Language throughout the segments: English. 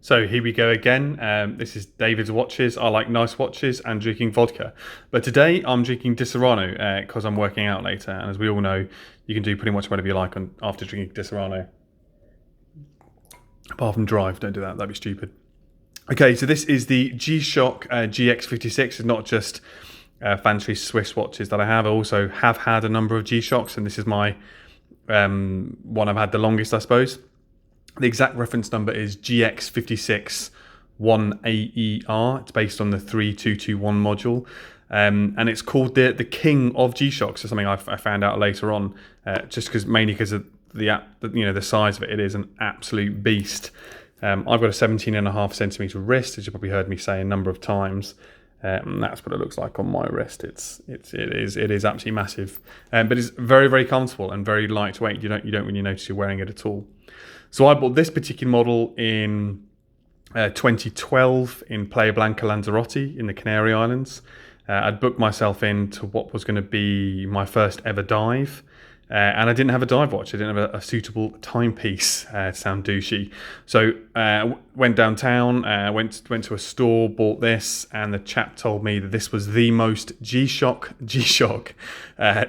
So here we go again. This is David's watches. I like nice watches and drinking vodka. But today I'm drinking Disaronno because I'm working out later. And as we all know, you can do pretty much whatever you like after drinking Disaronno. Apart from drive, don't do that. That'd be stupid. Okay, so this is the G-Shock GX56. It's not just fancy Swiss watches that I have. I also have had a number of G-Shocks, and this is my one I've had the longest, I suppose. The exact reference number is GX56 1AER. It's based on the 3221 module. And it's called the King of G-Shocks, or something I found out later on, mainly because of the size of it. It is an absolute beast. I've got a 17.5 centimeter wrist, as you probably heard me say a number of times. And that's what it looks like on my wrist. It is absolutely massive, but it's very, very comfortable and very lightweight. You don't really notice you're wearing it at all. So I bought this particular model in 2012 in Playa Blanca, Lanzarote in the Canary Islands. I'd booked myself into what was going to be my first ever dive. And I didn't have a dive watch. I didn't have a suitable timepiece, to sound douchey. So went downtown, went to a store, bought this, and the chap told me that this was the most G-Shock.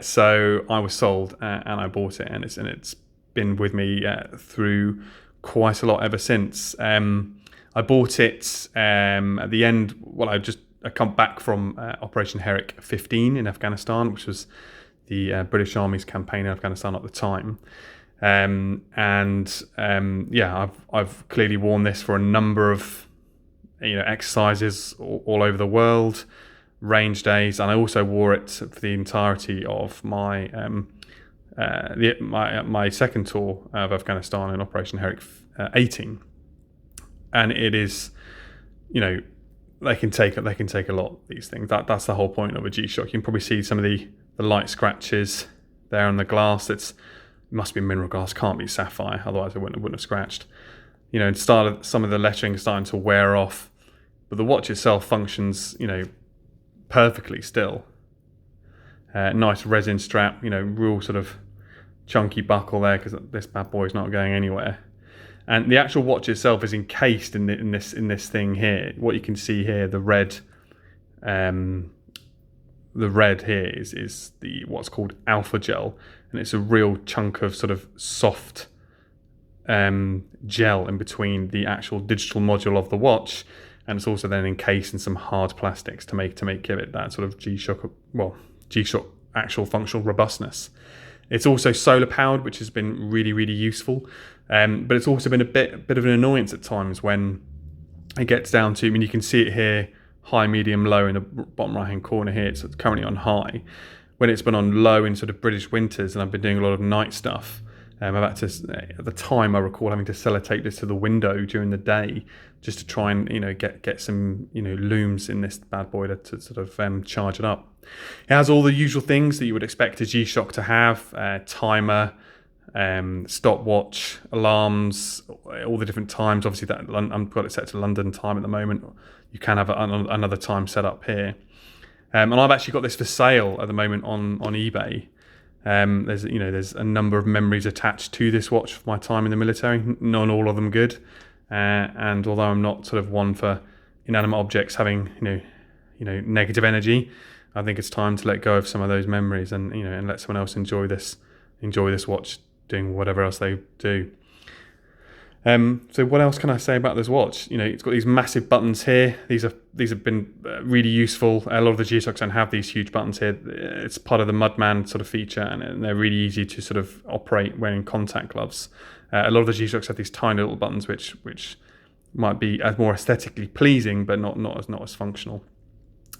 So I was sold, and I bought it, and it's been with me through quite a lot ever since. I bought it at the end. Well, I come back from Operation Herrick 15 in Afghanistan, which was the British Army's campaign in Afghanistan at the time. I've clearly worn this for a number of exercises all over the world, range days, and I also wore it for the entirety of my my second tour of Afghanistan in Operation Herrick 18. And it is, they can take a lot, these things. That's the whole point of a G-Shock. You can probably see some of the light scratches there on the glass. It must be mineral glass, can't be sapphire, otherwise it wouldn't have scratched. Some of the lettering is starting to wear off, but the watch itself functions, perfectly still. Nice resin strap, real sort of chunky buckle there, because this bad boy is not going anywhere. And the actual watch itself is encased in this thing here. What you can see here, the red here is the what's called alpha gel, and it's a real chunk of sort of soft gel in between the actual digital module of the watch, and it's also then encased in some hard plastics to give it that sort of G-Shock actual functional robustness. It's also solar powered, which has been really, really useful, but it's also been a bit of an annoyance at times when it gets down to, you can see it here, high, medium, low in the bottom right hand corner here. It's currently on high. When it's been on low in sort of British winters, and I've been doing a lot of night stuff, I've had to, at the time I recall having to sellotape this to the window during the day just to try and get some looms in this bad boy to sort of charge it up. It has all the usual things that you would expect a G-Shock to have: timer, stopwatch, alarms, all the different times. Obviously, that I've got it set to London time at the moment. You can have another time set up here, and I've actually got this for sale at the moment on eBay. There's a number of memories attached to this watch for my time in the military. Not all of them good, and although I'm not sort of one for inanimate objects having negative energy, I think it's time to let go of some of those memories and let someone else enjoy this watch doing whatever else they do. So what else can I say about this watch? It's got these massive buttons here. These have been really useful. A lot of the G-Shocks don't have these huge buttons here. It's part of the mudman sort of feature, and they're really easy to sort of operate wearing contact gloves. A lot of the G-Shocks have these tiny little buttons which might be more aesthetically pleasing, but not as functional.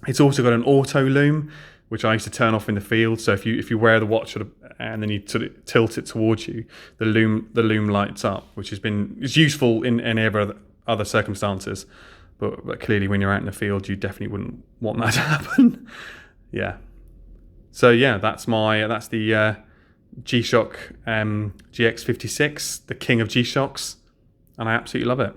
It's also got an auto-lume, which I used to turn off in the field. So if you wear the watch and then you sort of tilt it towards you, the lume lights up, which is useful in any other circumstances, but clearly when you're out in the field, you definitely wouldn't want that to happen. Yeah. So yeah, that's the G-Shock GX56, the king of G-Shocks, and I absolutely love it.